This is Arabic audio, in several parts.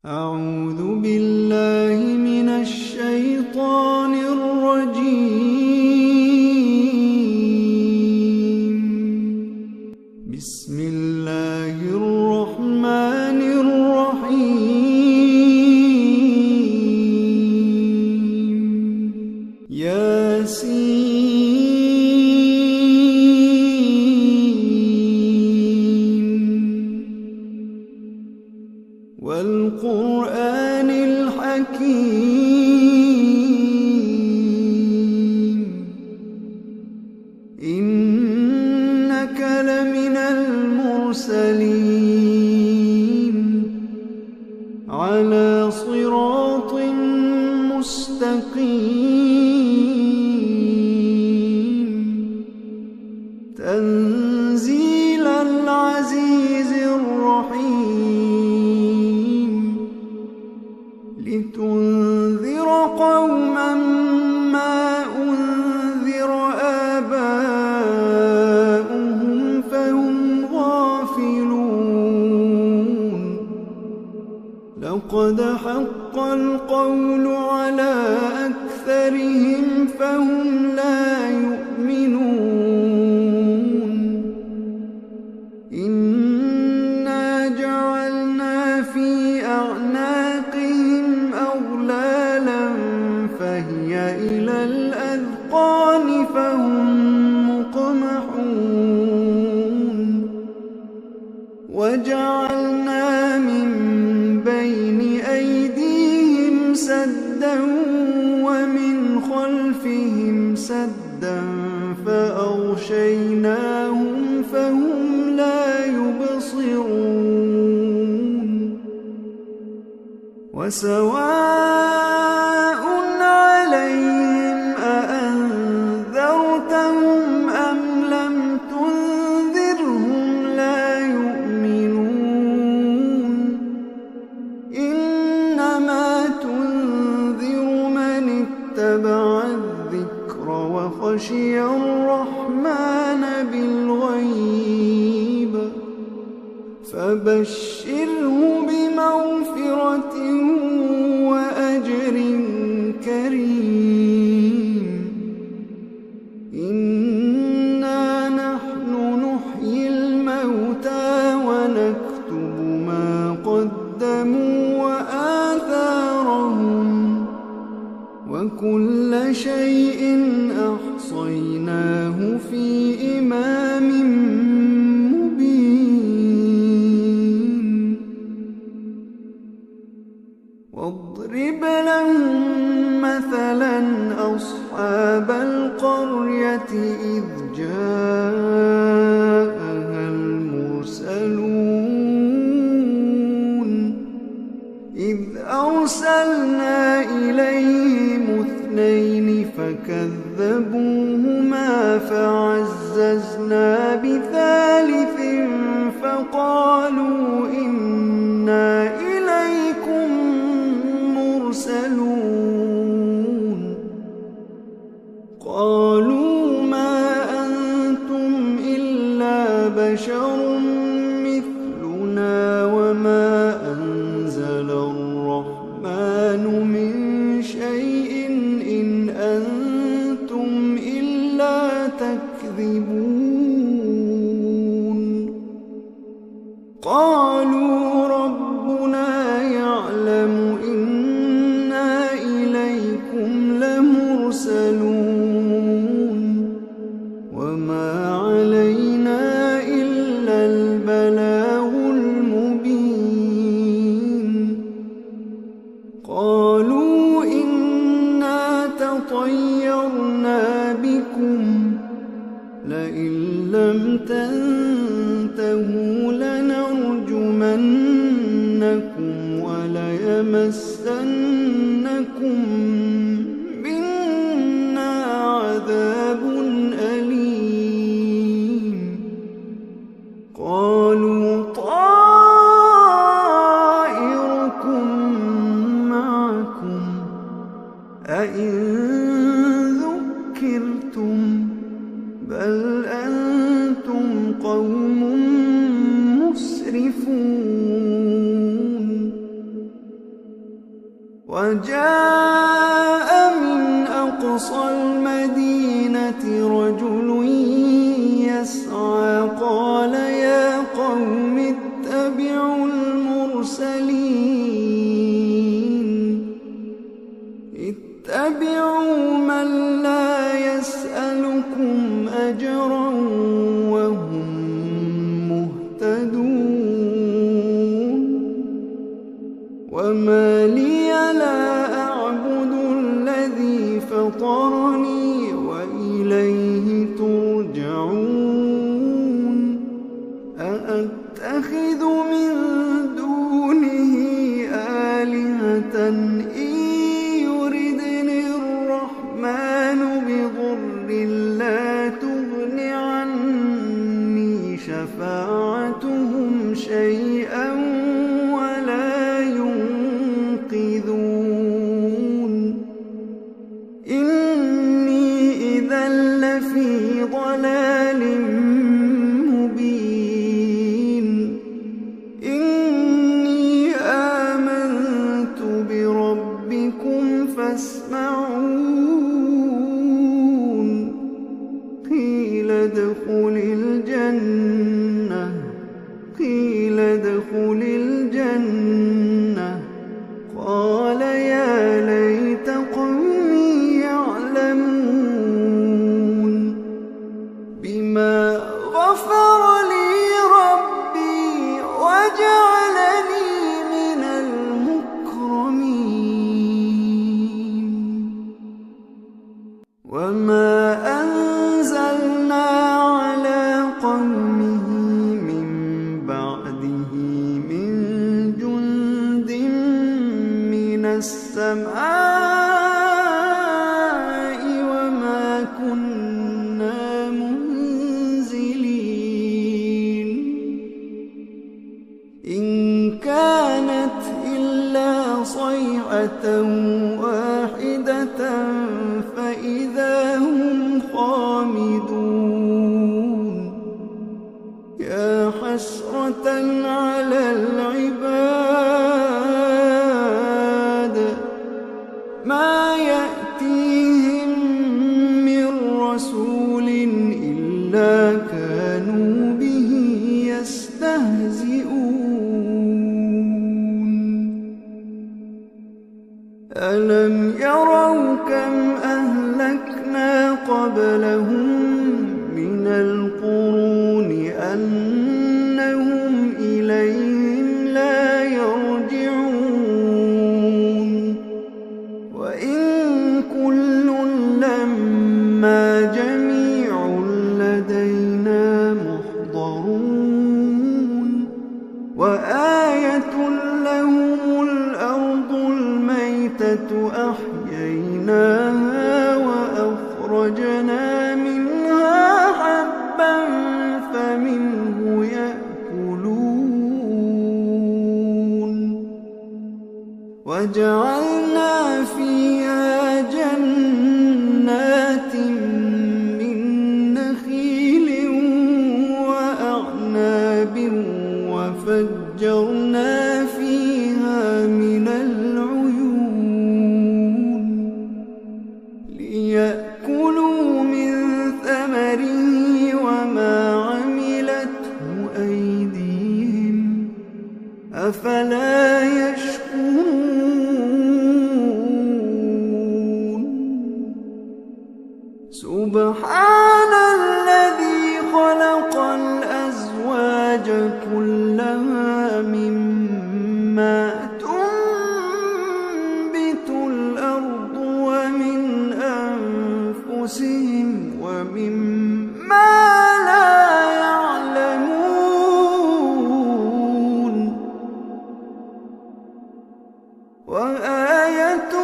أعوذ بالله من الشيطان الرجيم. بسم الله الرحمن الرحيم. والقرآن الحكيم إنك لمن المرسلين على صراط مستقيم تنزيل العزيز الرحيم لتنذر قوما ما أنذر آباؤهم فهم غافلون لقد حق القول على أكثرهم فهم لا يؤمنون إنا جعلنا في أعناقهم أغلالا فهي إلى الأذقان فهم مقمحون وجعلنا من بين أيديهم سدا ومن خلفهم سدا فأغشيناهم فهم لا يبصرون وسواء عليهم أأنذرتهم أم لم تنذرهم لا يؤمنون إنما تنذر من اتبع الذكر وخشي الرحمن بالغيب فبشره بمغفرة وأجر كريم إنا نحن نحيي الموتى ونكتب ما قدموا وآثارهم وكل شيء أحصيناه في إمام مبين واضرب لهم مثلا أصحاب القرية إذ جاءها المرسلون إذ أرسلنا إليهم اثنين فكذبوهما فعززنا بثالث فقالوا إنا إليكم مرسلون قالوا ما أنتم إلا بشر مثلنا وما أنزل الرحمن من شيء إن أنتم إلا تكذبون قالوا ربنا يعلم إنا إليكم لمرسلون وما علينا إلا البلاغ المبين قالوا إنا تطيرنا بكم لئن لم تنتهوا لنرجمنكم وليمسنكم منا عذاب أليم قالوا طائركم معكم أئن ذكرتم بل أنتم قوم مسرفون وجاء من أقصى المدينة رجل يسعى قال يا قوم اتبعوا المرسلين اتبعوا من لا يسألكم أجرا وهم مهتدون وما لي لا أعبد الذي فطرني وإليه ترجعون أأتخذ من دونه آلهة إن يردني الرحمن بضر لا تغن عني شفاعتهم شيئا ولا ينقذون إني إذا لفي ضلال مبين إني آمنت بربكم فاسمعون قيل ادخل الجنة قال يا ليت قومي يعلمون بما غفر لي ربي وجعلني من المكرمين وما أنزلنا على قومه من بعده من جند من السماء وما كنا منزلين إن كانت إلا صيحة واحدة فإذا هم خامدون يا حسرة على العباد ما يأتيهم من رسول إلا كانوا به يستهزئون ألم يروا كم أهلكنا قبلهم من القرون أنهم إليهم لا يرجعون وإن كل لما جميع لدينا محضرون وآية لهم الأرض الميتة أحييناها وأخرجنا منها حبا فمنه يأكلون وجعلنا فيها جنات من نخيل وأعناب وفجرنا فيها من العيون ليأكلوا من ثمره وما عملته أيديهم أفلا يشكرون سبحان الذي خلق الأزواج كلها مما تنبت الأرض ومن أنفسهم ومما لا يعلمون وآية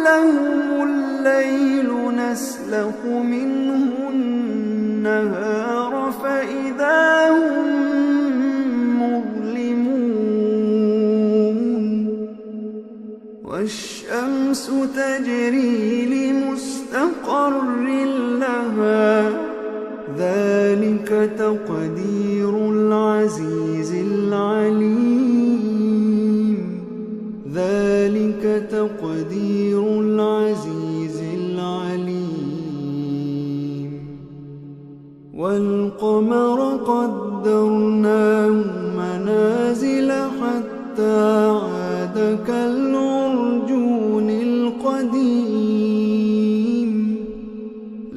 لهم الليل نسلخ منه النهار فإذا هم مظلمون والشمس تجري لمستقر لها ذلك تقدير العزيز العليم ذلك تقدير العزيز العليم. والقمر قدرناه منازل حتى عاد كالعرجون القديم.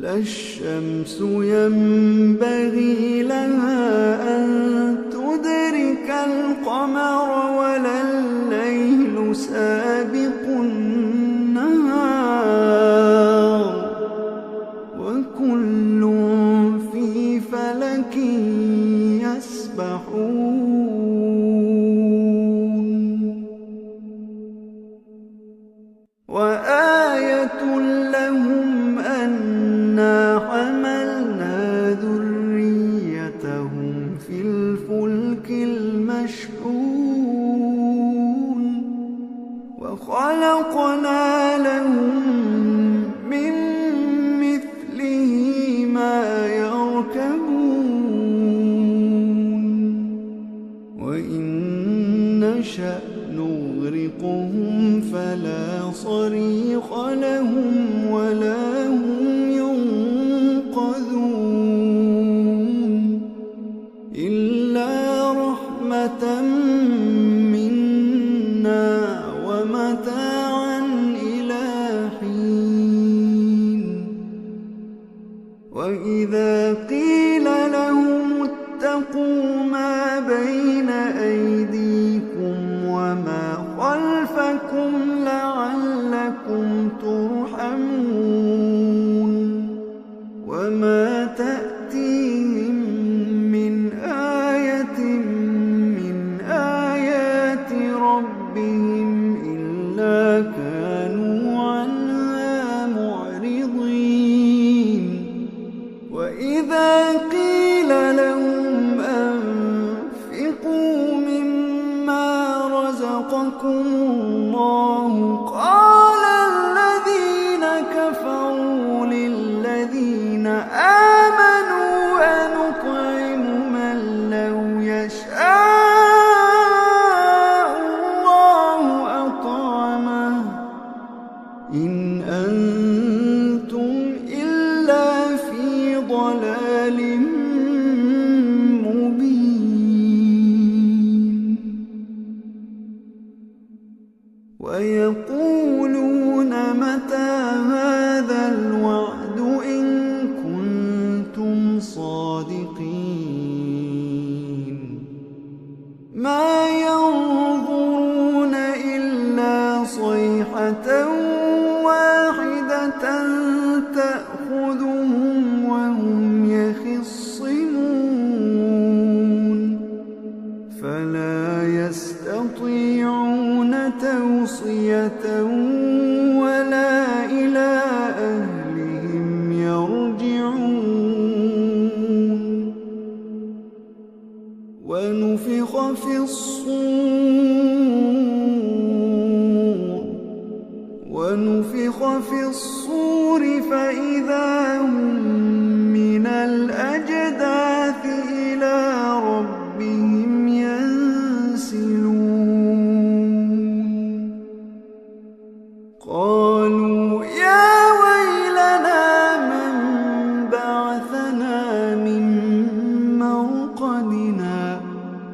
لا الشمس ينبغي لها أن تدرك القمر ولا الليل سابق النهار وكل في فلك يسبحون. وآية لهم أنا حملنا ذريتهم في الفلك المشحون وخلقنا لهم من مثله ما يركبون وإن نشأ نغرقهم فلا صريخ لهم ولا هم ينقذون إلا رحمة منا ومتاعا إلى حين. وإذا قيل لهم اتقوا ما بين أيديكم وما خلفكم لعلكم ترحمون وما تأتيهم من آية من آيات ربهم إلا كانوا عنها معرضين. وإذا قيل لهم أنفقوا مما رزقكم الله قال الذين كفروا للذين آمنوا أنطعم من لو يشاء الله أطعمه إن أنتم إلا في ضلال مبين. ويقولون متى هذا الوعد إن كنتم صادقين. ما ينظرون إلا صيحة واحدة تأخذهم وهم يخصمون فلا يستطيعون توصية ولا إلى أهلهم يرجعون. ونفخ في الصور فإذا هم من الأجداث إلى ربهم ينسلون. قالوا يا ويلنا من بعثنا من مرقدنا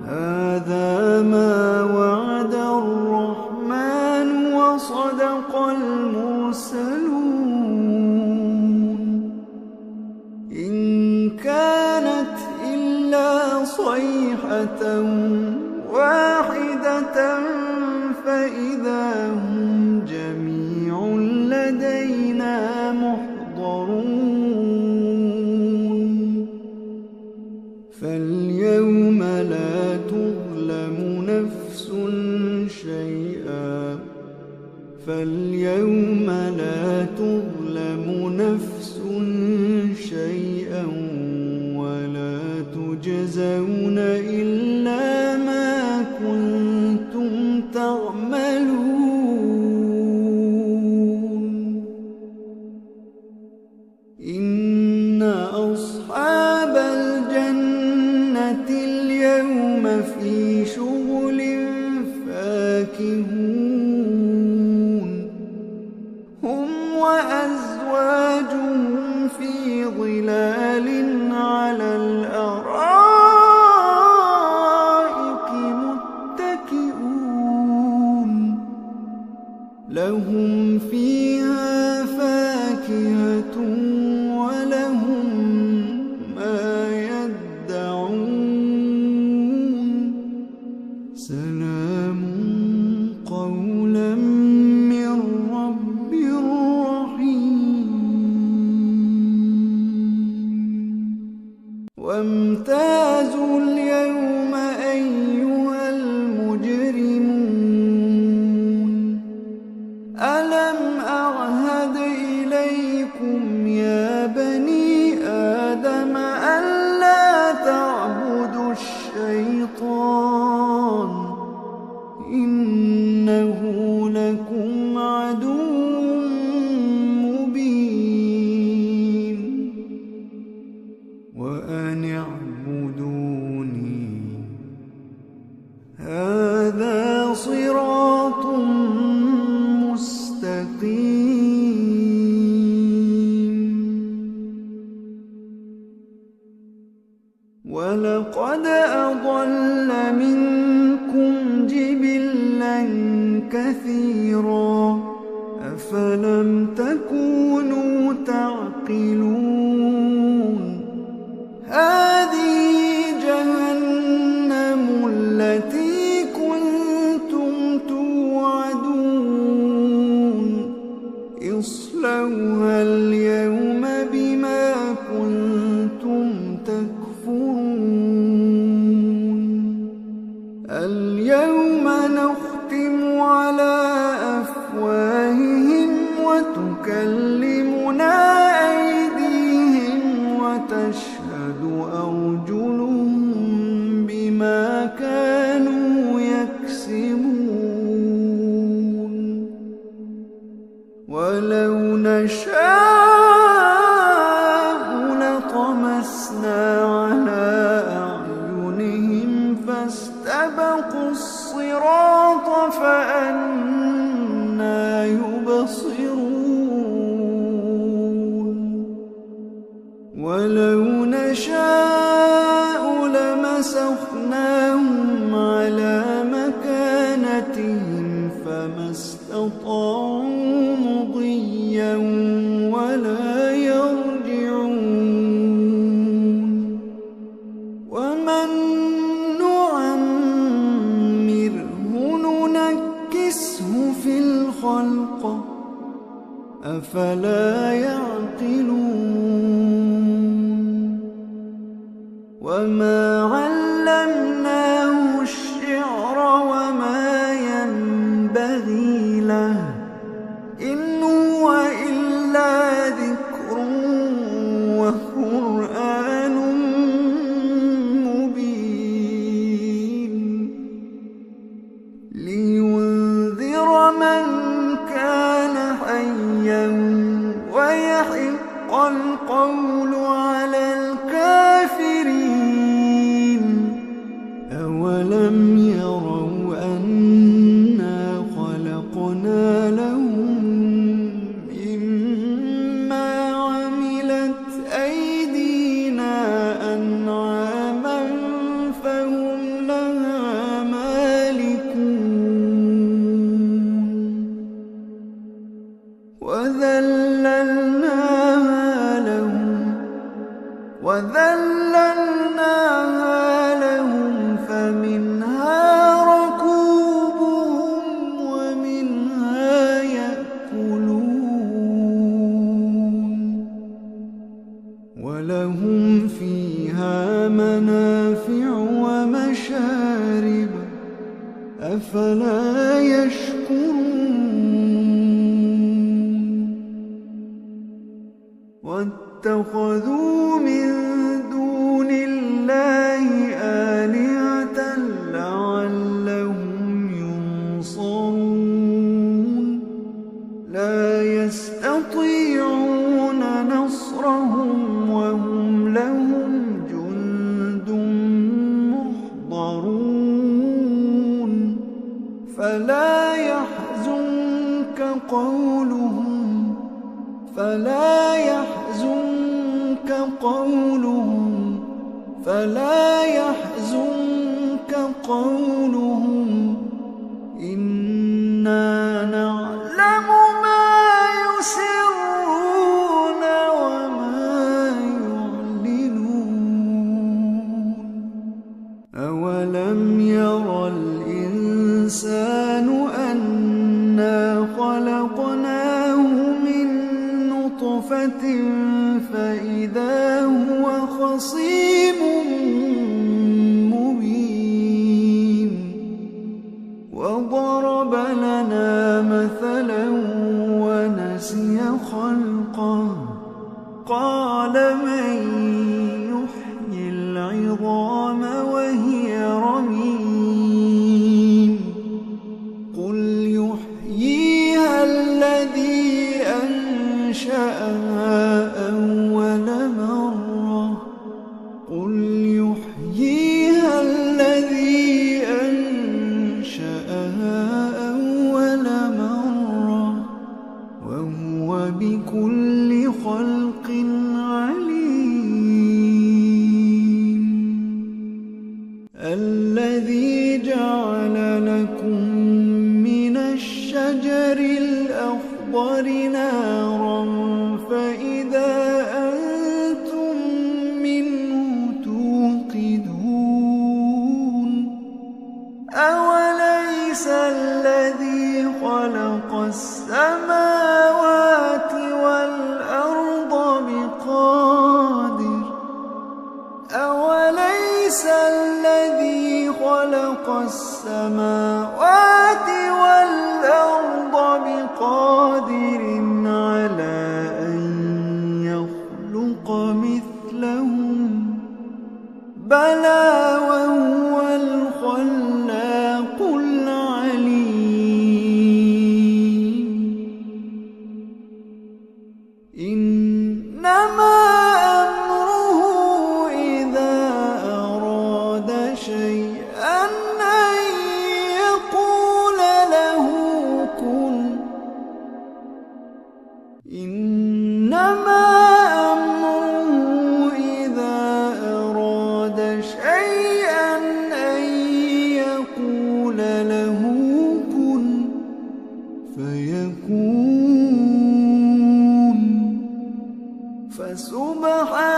هذا ما وعد الرحمن وصدق المرسلون. إن كانت إلا صيحة واحدة فإذا هم جميع لدينا محضرون. فاليوم لا تظلم نفس شيئا ولا تجزون إلا ما كنتم تعملون. إن أصحاب الجنة اليوم في شغل فاكهون. لهم فيها فاكهة ولهم ما يدعون سلام قولا من رب رحيم وامتازوا اليوم أيها المجرمون ألم أعهد إليكم يا بني آدم ألا تعبدوا الشيطان إنه لكم عدو مبين وأن اعبدوني هذا صراط مستقيم ولقد أضل منكم جبلا كثيرا أفلم تكونوا تعقلون هذه جهنم التي كنتم توعدون اصلوها اليوم بما كنتم تكفرون اليوم نختم على أفواههم وتكلمنا أيديهم وتشهد أرجلهم بما كانوا يكسبون ولو نشاء لطمسنا على أعينهم فاستبقوا الصراط فأنى يبصرون ولو نشاء لمسخناهم على مكانتهم فما استطاعوا مضيا ولا يرجعون ومن نعمره ننكسه في الخلق أفلا يعقلون وما علمناه الشعر وما ينبغي له إن هو إلا ذكر وقرآن مبين لينذر من كان حيا ويحق القول على الكافرين أولم يروا أنا خلقنا لهم مما عملت أيدينا أنعاما فهم لها مالكون وذللناها لهم فمنها ركوبهم ومنها يأكلون ولهم فيها منافع ومشارب أفلا يشكرون واتخذوا من دون الله آلهة لعلهم ينصرون لا يستطيعون نصرهم وهم لهم جند محضرون فلا يحزنك قولهم إنا نعلم خلقناه من نطفة فإذا هو خصيم مبين وضرب لنا مثلا ونسي خلقه قال من يحيي العظام وهي رميم قل يحييها الذي أنشأها أول مرة قل يحييها الذي أنشأها أول مرة وهو بكل خلق عليم الذي جعل لكم من الشجر الأخضر نارا فإذا أنتم منه توقدون أوليس الذي خلق السماوات والأرض بقادر أوليس الذي خلق السماوات والأرض بقادر على أن يخلق مثلهم بلى وهو الخلاق العليم إنما أمره إذا أراد شيئا أن يقول له كن إنما أمره إذا أراد شيئا أن يقول له كن فيكون فسبحان